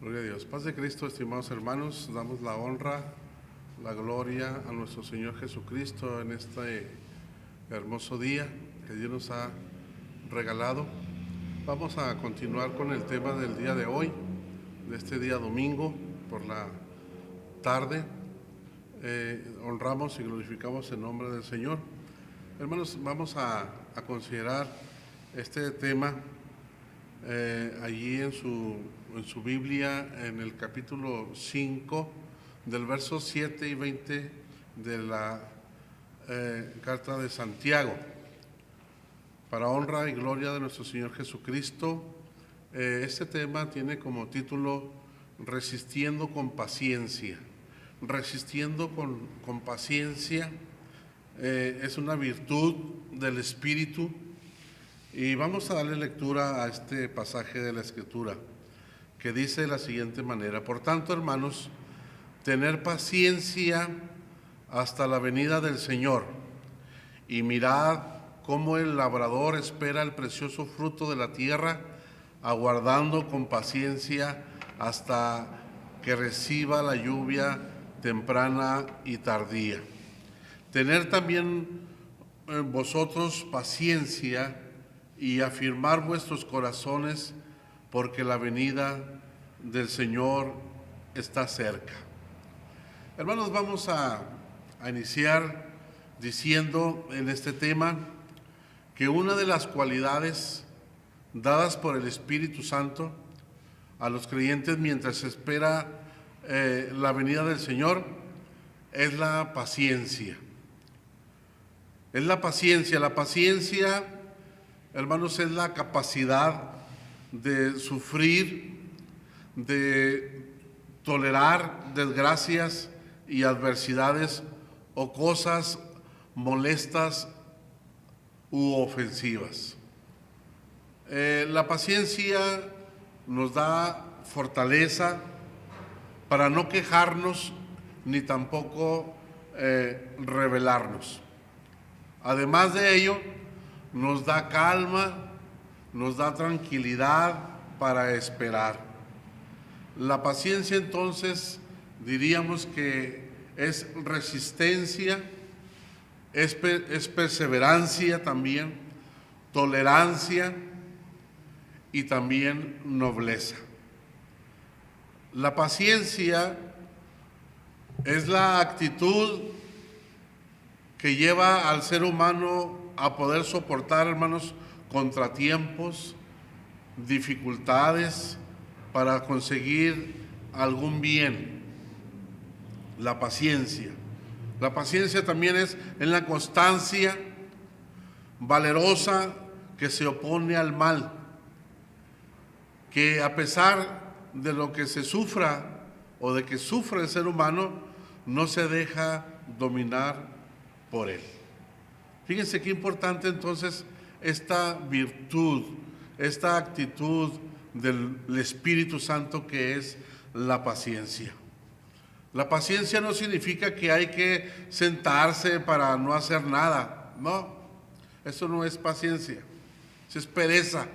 Gloria a Dios. Paz de Cristo, estimados hermanos, damos la honra, la gloria a nuestro Señor Jesucristo en este hermoso día que Dios nos ha regalado. Vamos a continuar con el tema del día de hoy, de este día domingo por la tarde. Honramos y glorificamos el nombre del Señor. Hermanos, vamos a considerar este tema allí en su Biblia, en el capítulo 5, del verso 7 y 20 de la carta de Santiago. Para honra y gloria de nuestro Señor Jesucristo, este tema tiene como título Resistiendo con paciencia. Resistiendo con paciencia es una virtud del Espíritu. Y vamos a darle lectura a este pasaje de la Escritura, que dice de la siguiente manera: por tanto, hermanos, tener paciencia hasta la venida del Señor, y mirad cómo el labrador espera el precioso fruto de la tierra, aguardando con paciencia hasta que reciba la lluvia temprana y tardía. Tener también vosotros paciencia y afirmar vuestros corazones, porque la venida del Señor está cerca. Hermanos, vamos a iniciar diciendo en este tema que una de las cualidades dadas por el Espíritu Santo a los creyentes mientras se espera la venida del Señor es la paciencia. Es la paciencia. La paciencia, hermanos, es la capacidad de sufrir, de tolerar desgracias y adversidades o cosas molestas u ofensivas. La paciencia nos da fortaleza para no quejarnos ni tampoco rebelarnos. Además de ello, nos da calma, nos da tranquilidad para esperar. La paciencia, entonces, diríamos que es resistencia, es perseverancia también, tolerancia y también nobleza. La paciencia es la actitud que lleva al ser humano a poder soportar, hermanos, contratiempos, dificultades para conseguir algún bien. La paciencia. La paciencia también es en la constancia valerosa que se opone al mal, que a pesar de lo que se sufra o de que sufre el ser humano, no se deja dominar por él. Fíjense qué importante entonces esta virtud, esta actitud del Espíritu Santo que es la paciencia. La paciencia no significa que hay que sentarse para no hacer nada, no, eso no es paciencia, eso es pereza.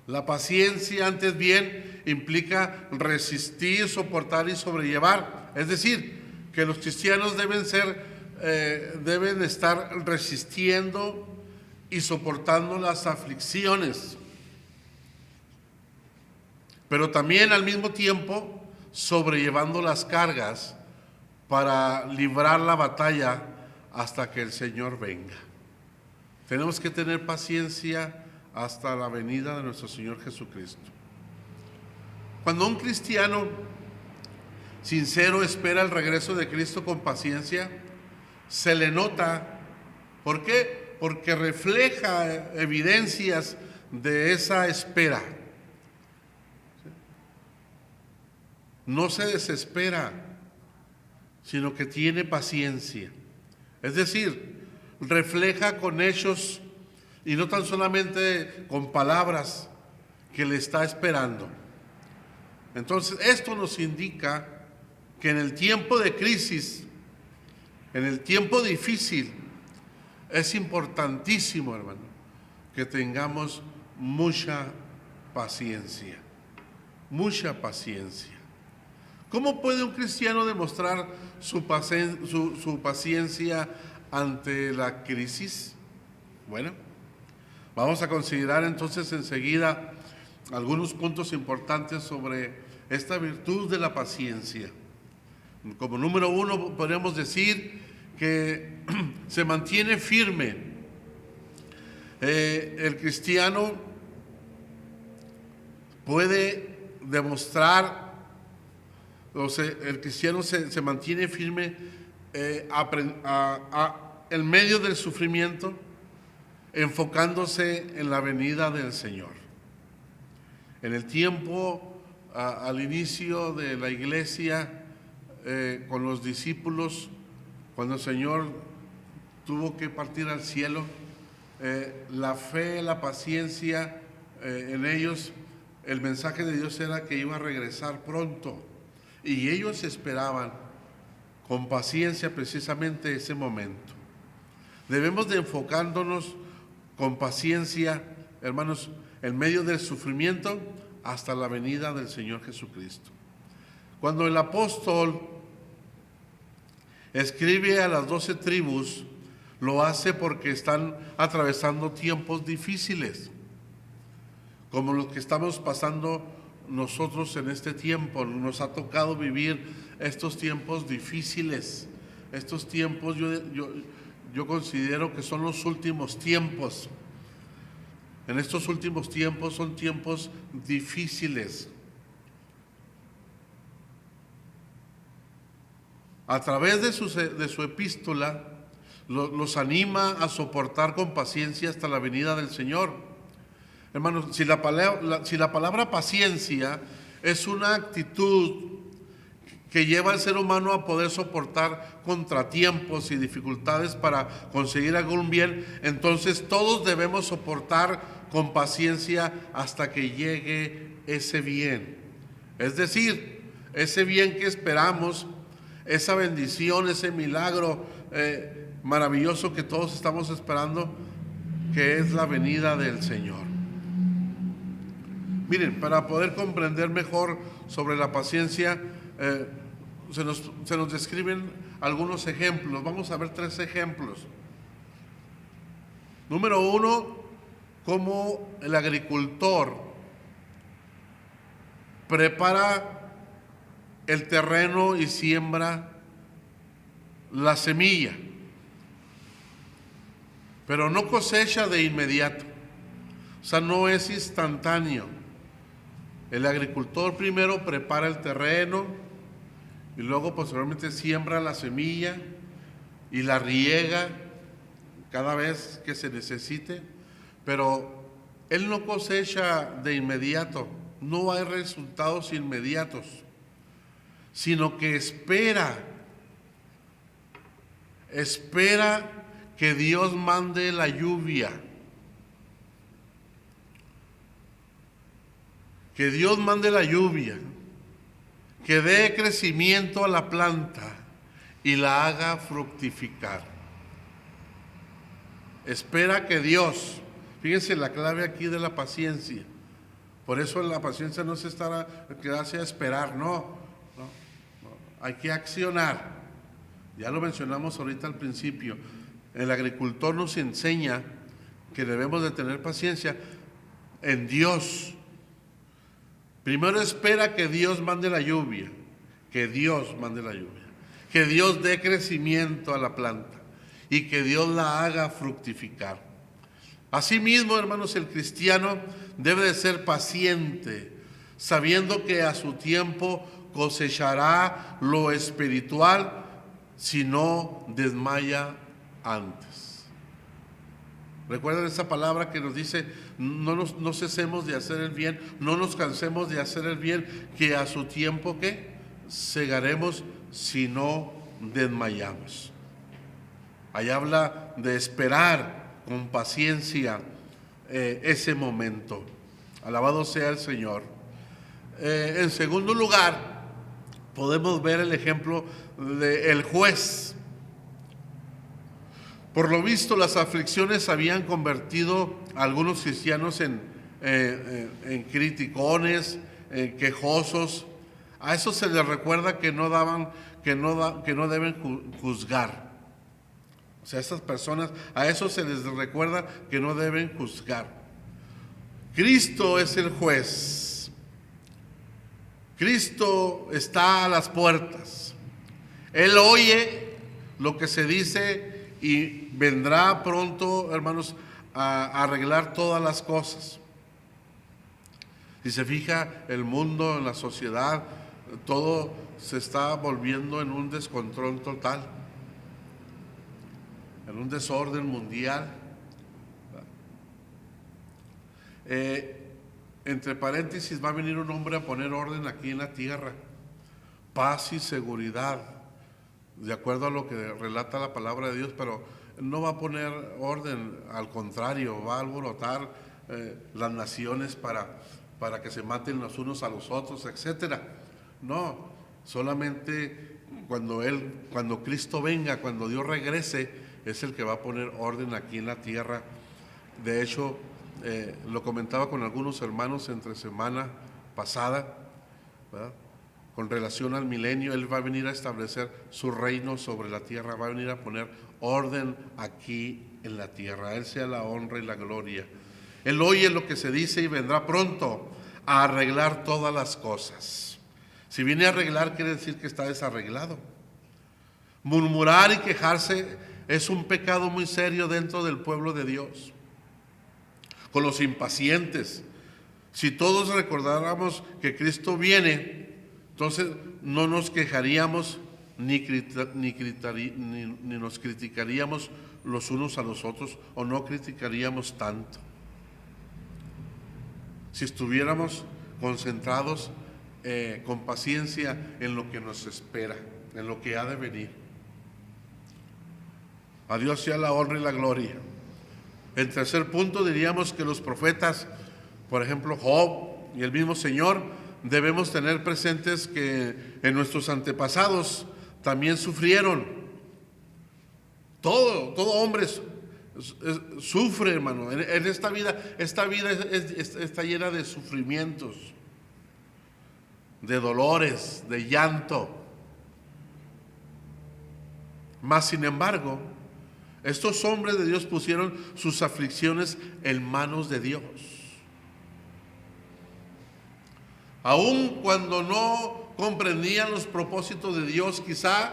La paciencia, antes bien, implica resistir, soportar y sobrellevar. Es decir, que los cristianos deben estar resistiendo y soportando las aflicciones, pero también al mismo tiempo sobrellevando las cargas para librar la batalla hasta que el Señor venga. Tenemos que tener paciencia hasta la venida de nuestro Señor Jesucristo. Cuando un cristiano sincero espera el regreso de Cristo con paciencia, se le nota. ¿Por qué? Porque refleja evidencias de esa espera. No se desespera, sino que tiene paciencia. Es decir, refleja con hechos y no tan solamente con palabras que le está esperando. Entonces, esto nos indica que en el tiempo de crisis, en el tiempo difícil, es importantísimo, hermano, que tengamos mucha paciencia. mucha paciencia. ¿Cómo puede un cristiano demostrar su paciencia ante la crisis? Bueno, vamos a considerar entonces enseguida algunos puntos importantes sobre esta virtud de la paciencia. Como número uno, podríamos decir que se mantiene firme. El cristiano puede demostrar, el cristiano se mantiene firme en medio del sufrimiento, enfocándose en la venida del Señor. En el tiempo, al inicio de la iglesia, con los discípulos, cuando el Señor tuvo que partir al cielo, la fe, la paciencia en ellos, el mensaje de Dios era que iba a regresar pronto, y ellos esperaban con paciencia precisamente ese momento. Debemos de enfocándonos con paciencia, hermanos, en medio del sufrimiento hasta la venida del Señor Jesucristo. Cuando el apóstol escribe a las 12 tribus, lo hace porque están atravesando tiempos difíciles, como los que estamos pasando nosotros en este tiempo. Nos ha tocado vivir estos tiempos difíciles. Estos tiempos yo considero que son los últimos tiempos. En estos últimos tiempos son tiempos difíciles. A través de su epístola, los anima a soportar con paciencia hasta la venida del Señor. Hermanos, si la palabra paciencia es una actitud que lleva al ser humano a poder soportar contratiempos y dificultades para conseguir algún bien, entonces todos debemos soportar con paciencia hasta que llegue ese bien. Es decir, ese bien que esperamos, esa bendición, ese milagro maravilloso que todos estamos esperando, que es la venida del Señor. Miren, para poder comprender mejor sobre la paciencia, se nos describen algunos ejemplos. Vamos a ver 3 ejemplos. Número 1, cómo el agricultor prepara el terreno y siembra la semilla, pero no cosecha de inmediato. O sea, no es instantáneo. El agricultor primero prepara el terreno y luego posteriormente siembra la semilla y la riega cada vez que se necesite, pero él no cosecha de inmediato, no hay resultados inmediatos, sino que espera que Dios mande la lluvia. Que Dios mande la lluvia, que dé crecimiento a la planta y la haga fructificar. Espera que Dios, fíjense la clave aquí de la paciencia. Por eso la paciencia no se quedarse a esperar, no. Hay que accionar. Ya lo mencionamos ahorita al principio. El agricultor nos enseña que debemos de tener paciencia en Dios. Primero espera que Dios mande la lluvia, que Dios dé crecimiento a la planta y que Dios la haga fructificar. Asimismo, hermanos, el cristiano debe de ser paciente, sabiendo que a su tiempo cosechará lo espiritual si no desmaya antes. ¿Recuerdan esa palabra que nos dice, no cesemos de hacer el bien, no nos cansemos de hacer el bien, que a su tiempo, ¿qué? Segaremos si no desmayamos? Ahí habla de esperar con paciencia ese momento. Alabado sea el Señor. En segundo lugar, podemos ver el ejemplo del juez. Por lo visto, las aflicciones habían convertido a algunos cristianos en criticones, quejosos. A eso se les recuerda que no deben juzgar. O sea, a estas personas, a eso se les recuerda que no deben juzgar. Cristo es el juez. Cristo está a las puertas. Él oye lo que se dice y vendrá pronto, hermanos, a arreglar todas las cosas. Si se fija, el mundo, la sociedad, todo se está volviendo en un descontrol total, en un desorden mundial. Entre paréntesis, va a venir un hombre a poner orden aquí en la tierra, paz y seguridad, de acuerdo a lo que relata la palabra de Dios, pero no va a poner orden, al contrario, va a alborotar las naciones para que se maten los unos a los otros, etcétera. No, solamente cuando Cristo venga, cuando Dios regrese, es el que va a poner orden aquí en la tierra. De hecho, lo comentaba con algunos hermanos entre semana pasada, ¿verdad? Con relación al milenio, Él va a venir a establecer su reino sobre la tierra, va a venir a poner orden aquí en la tierra. A Él sea la honra y la gloria. Él oye lo que se dice y vendrá pronto a arreglar todas las cosas. Si viene a arreglar, quiere decir que está desarreglado. Murmurar y quejarse es un pecado muy serio dentro del pueblo de Dios. Con los impacientes, si todos recordáramos que Cristo viene, entonces no nos quejaríamos ni nos criticaríamos los unos a los otros, o no criticaríamos tanto. Si estuviéramos concentrados con paciencia en lo que nos espera, en lo que ha de venir. A Dios sea la honra y la gloria. En tercer punto, diríamos que los profetas, por ejemplo Job y el mismo Señor, debemos tener presentes que en nuestros antepasados también sufrieron. Todo hombre sufre, hermano. En esta vida está llena de sufrimientos, de dolores, de llanto. Mas, sin embargo, estos hombres de Dios pusieron sus aflicciones en manos de Dios. Aun cuando no comprendían los propósitos de Dios, quizá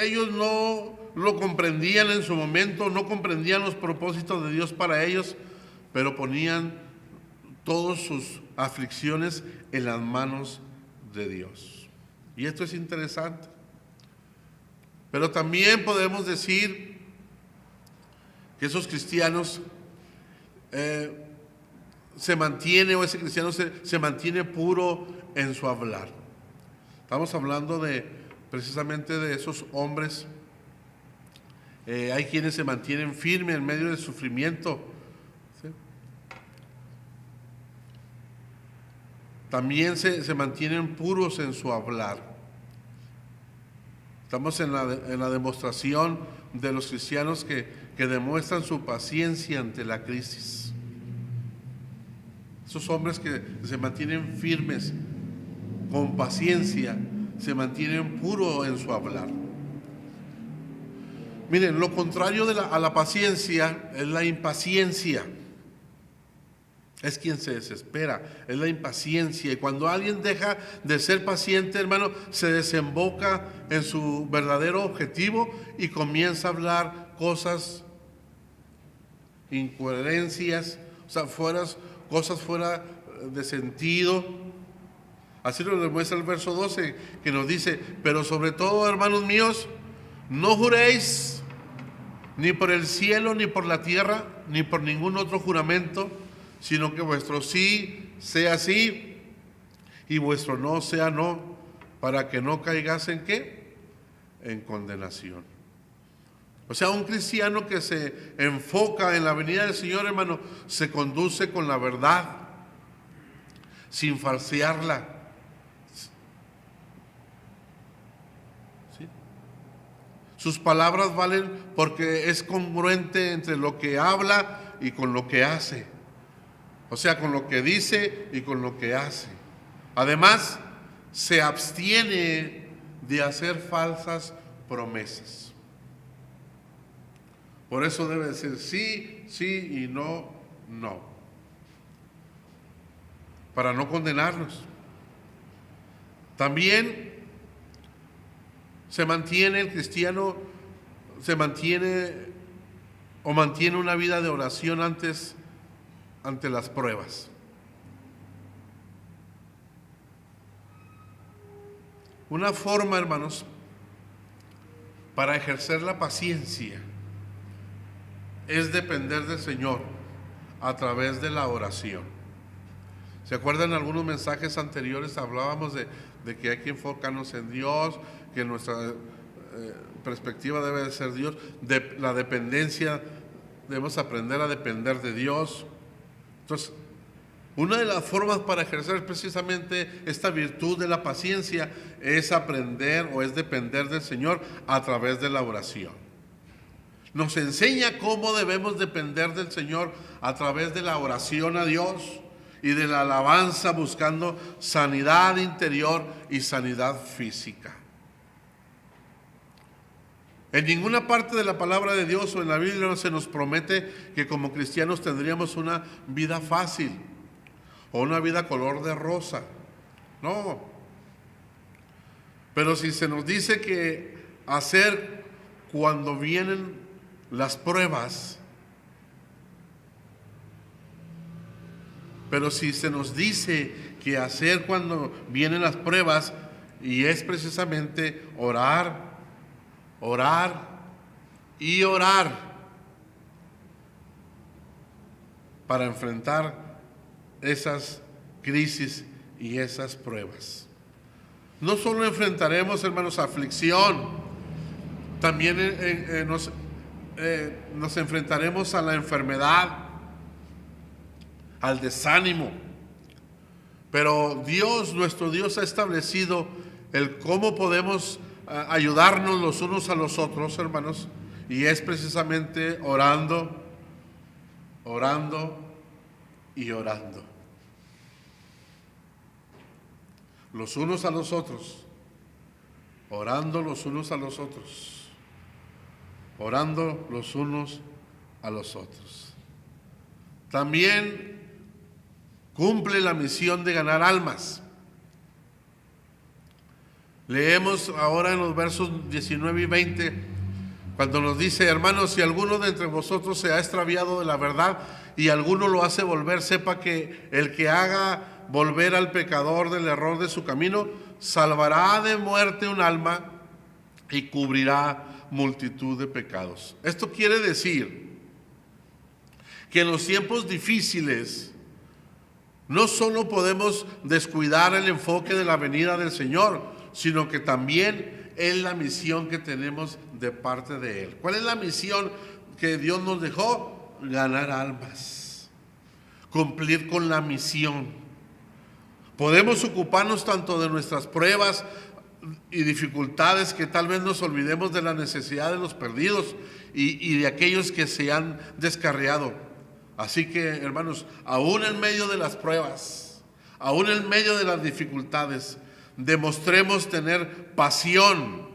ellos no lo comprendían en su momento, no comprendían los propósitos de Dios para ellos, pero ponían todas sus aflicciones en las manos de Dios. Y esto es interesante. Pero también podemos decir que esos cristianos ese cristiano se mantiene puro en su hablar. Estamos hablando precisamente de esos hombres. Hay quienes se mantienen firmes en medio del sufrimiento, ¿sí? También se mantienen puros en su hablar. Estamos en la demostración de los cristianos que demuestran su paciencia ante la crisis. Esos hombres que se mantienen firmes, con paciencia, se mantienen puros en su hablar. Miren, lo contrario a la paciencia es la impaciencia. Es quien se desespera, es la impaciencia. Y cuando alguien deja de ser paciente, hermano, se desemboca en su verdadero objetivo y comienza a hablar cosas, incoherencias, o sea, cosas fuera de sentido. Así lo demuestra el verso 12, que nos dice: pero sobre todo, hermanos míos, no juréis ni por el cielo, ni por la tierra, ni por ningún otro juramento, sino que vuestro sí sea sí y vuestro no sea no, para que no caigas en ¿qué? En condenación. O sea, un cristiano que se enfoca en la venida del Señor, hermano, se conduce con la verdad, sin falsearla. ¿Sí? Sus palabras valen porque es congruente entre lo que habla y con lo que hace. O sea, con lo que dice y con lo que hace. Además, se abstiene de hacer falsas promesas. Por eso debe decir sí, sí y no, no. Para no condenarnos. También el cristiano mantiene una vida de oración ante las pruebas. Una forma, hermanos, para ejercer la paciencia es depender del Señor a través de la oración. ¿Se acuerdan? En algunos mensajes anteriores hablábamos de que hay que enfocarnos en Dios, que nuestra perspectiva debe de ser Dios, de la dependencia, debemos aprender a depender de Dios. Entonces, una de las formas para ejercer precisamente esta virtud de la paciencia es aprender o es depender del Señor a través de la oración. Nos enseña cómo debemos depender del Señor a través de la oración a Dios y de la alabanza, buscando sanidad interior y sanidad física. En ninguna parte de la palabra de Dios o en la Biblia no se nos promete que como cristianos tendríamos una vida fácil o una vida color de rosa. No. Pero si se nos dice que hacer cuando vienen las pruebas, pero si se nos dice que hacer cuando vienen las pruebas, y es precisamente orar y orar para enfrentar esas crisis y esas pruebas. No solo enfrentaremos, hermanos, aflicción, también nos enfrentaremos a la enfermedad, al desánimo. Pero Dios, nuestro Dios, ha establecido el cómo podemos ayudarnos los unos a los otros, hermanos, y es precisamente orando y orando. Los unos a los otros, orando los unos a los otros, orando los unos a los otros. También cumple la misión de ganar almas. Leemos ahora en los versos 19 y 20, cuando nos dice: hermanos, si alguno de entre vosotros se ha extraviado de la verdad y alguno lo hace volver, sepa que el que haga volver al pecador del error de su camino, salvará de muerte un alma y cubrirá multitud de pecados. Esto quiere decir que en los tiempos difíciles no solo podemos descuidar el enfoque de la venida del Señor, sino que también es la misión que tenemos de parte de Él. ¿Cuál es la misión que Dios nos dejó? Ganar almas, cumplir con la misión. Podemos ocuparnos tanto de nuestras pruebas y dificultades que tal vez nos olvidemos de la necesidad de los perdidos y de aquellos que se han descarriado. Así que, hermanos, aún en medio de las pruebas, aún en medio de las dificultades, demostremos tener pasión,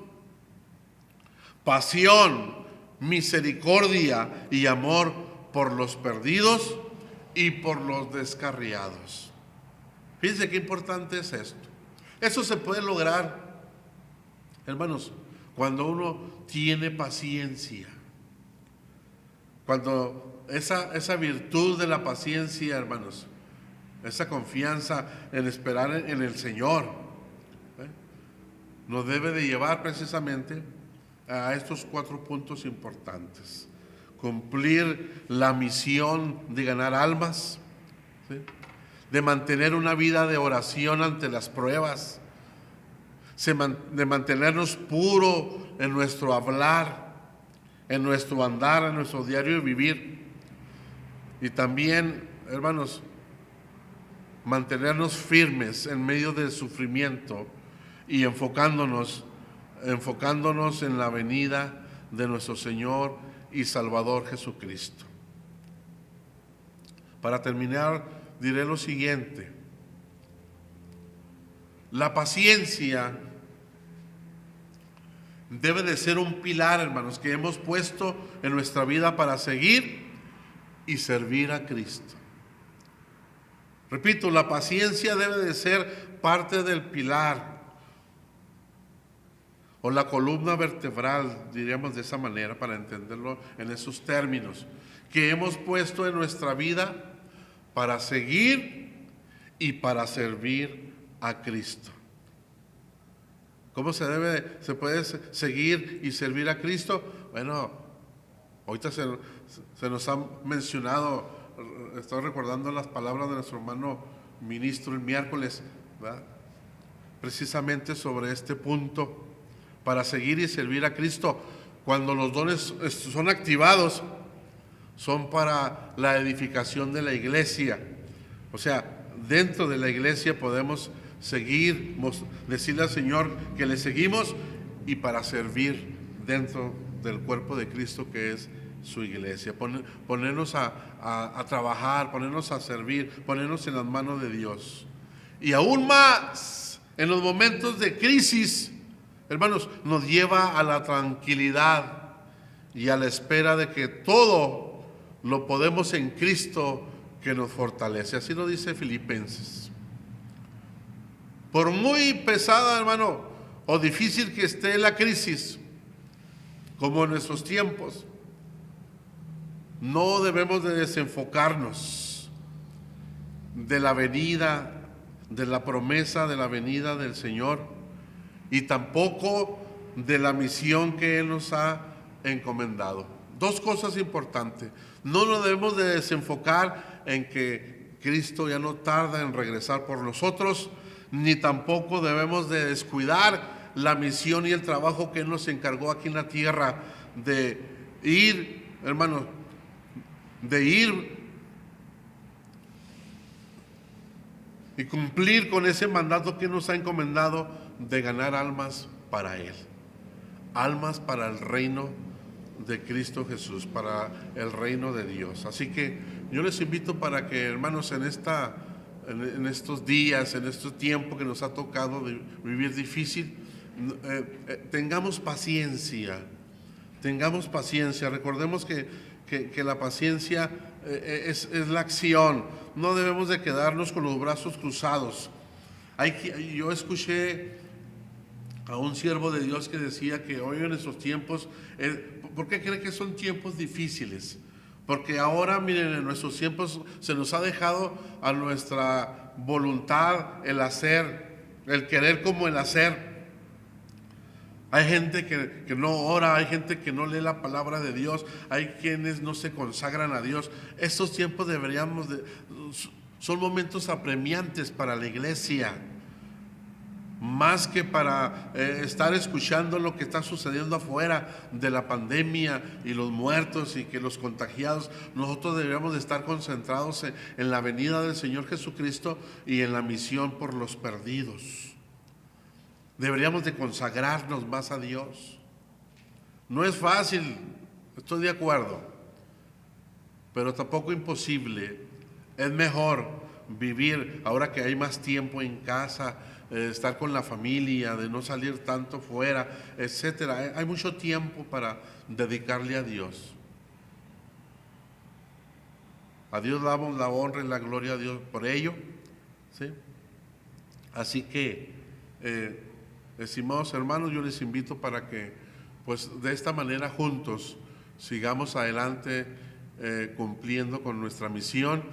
misericordia y amor por los perdidos y por los descarriados. Fíjense qué importante es esto. Eso se puede lograr, hermanos, cuando uno tiene paciencia. Cuando esa virtud de la paciencia, hermanos, esa confianza en esperar en el Señor, nos debe de llevar precisamente a estos 4 puntos importantes. Cumplir la misión de ganar almas, ¿sí?, de mantener una vida de oración ante las pruebas, de mantenernos puros en nuestro hablar, en nuestro andar, en nuestro diario vivir. Y también, hermanos, mantenernos firmes en medio del sufrimiento y enfocándonos en la venida de nuestro Señor y Salvador Jesucristo. Para terminar, diré lo siguiente: la paciencia debe de ser un pilar, hermanos, que hemos puesto en nuestra vida para seguir y servir a Cristo. Repito, la paciencia debe de ser parte del pilar o la columna vertebral, diríamos de esa manera, para entenderlo en esos términos, que hemos puesto en nuestra vida para seguir y para servir a Cristo. ¿Cómo se puede seguir y servir a Cristo? Bueno, ahorita se nos ha mencionado, estoy recordando las palabras de nuestro hermano ministro el miércoles, ¿verdad?, precisamente sobre este punto. Para seguir y servir a Cristo, cuando los dones son activados, son para la edificación de la iglesia. O sea, dentro de la iglesia podemos seguir, decirle al Señor que le seguimos, y para servir dentro del cuerpo de Cristo, que es su iglesia. Ponernos a trabajar, ponernos a servir, ponernos en las manos de Dios. Y aún más en los momentos de crisis, hermanos, nos lleva a la tranquilidad y a la espera de que todo lo podemos en Cristo que nos fortalece. Así lo dice Filipenses. Por muy pesada, hermano, o difícil que esté la crisis, como en nuestros tiempos, no debemos de desenfocarnos de la venida, de la promesa de la venida del Señor, y tampoco de la misión que Él nos ha encomendado. Dos cosas importantes: no nos debemos de desenfocar en que Cristo ya no tarda en regresar por nosotros, ni tampoco debemos de descuidar la misión y el trabajo que Él nos encargó aquí en la tierra, de ir, hermanos, de ir y cumplir con ese mandato que Él nos ha encomendado, de ganar almas para Él, almas para el reino de Cristo Jesús, para el reino de Dios. Así que yo les invito para que, hermanos, en estos días, en este tiempo que nos ha tocado de vivir difícil, tengamos paciencia. Recordemos que la paciencia es la acción. No debemos de quedarnos con los brazos cruzados. Yo escuché a un siervo de Dios que decía que hoy en esos tiempos, ¿por qué cree que son tiempos difíciles? Porque ahora, miren, en nuestros tiempos se nos ha dejado a nuestra voluntad el hacer, el querer como el hacer. Hay gente que no ora, hay gente que no lee la palabra de Dios, hay quienes no se consagran a Dios. Estos tiempos son momentos apremiantes para la iglesia, más que para estar escuchando lo que está sucediendo afuera de la pandemia y los muertos y que los contagiados. Nosotros deberíamos de estar concentrados en la venida del Señor Jesucristo y en la misión por los perdidos. Deberíamos de consagrarnos más a Dios. No es fácil, estoy de acuerdo, pero tampoco imposible. Es mejor vivir ahora que hay más tiempo en casa, estar con la familia, de no salir tanto fuera, etcétera. Hay mucho tiempo para dedicarle a Dios. A Dios damos la honra y la gloria a Dios por ello, ¿sí? Así que, estimados hermanos, yo les invito para que, pues, de esta manera juntos sigamos adelante, cumpliendo con nuestra misión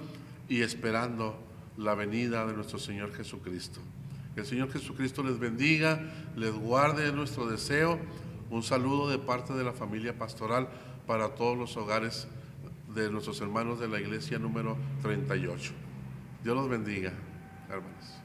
y esperando la venida de nuestro Señor Jesucristo. Que el Señor Jesucristo les bendiga, les guarde, es nuestro deseo. Un saludo de parte de la familia pastoral para todos los hogares de nuestros hermanos de la iglesia número 38. Dios los bendiga, hermanos.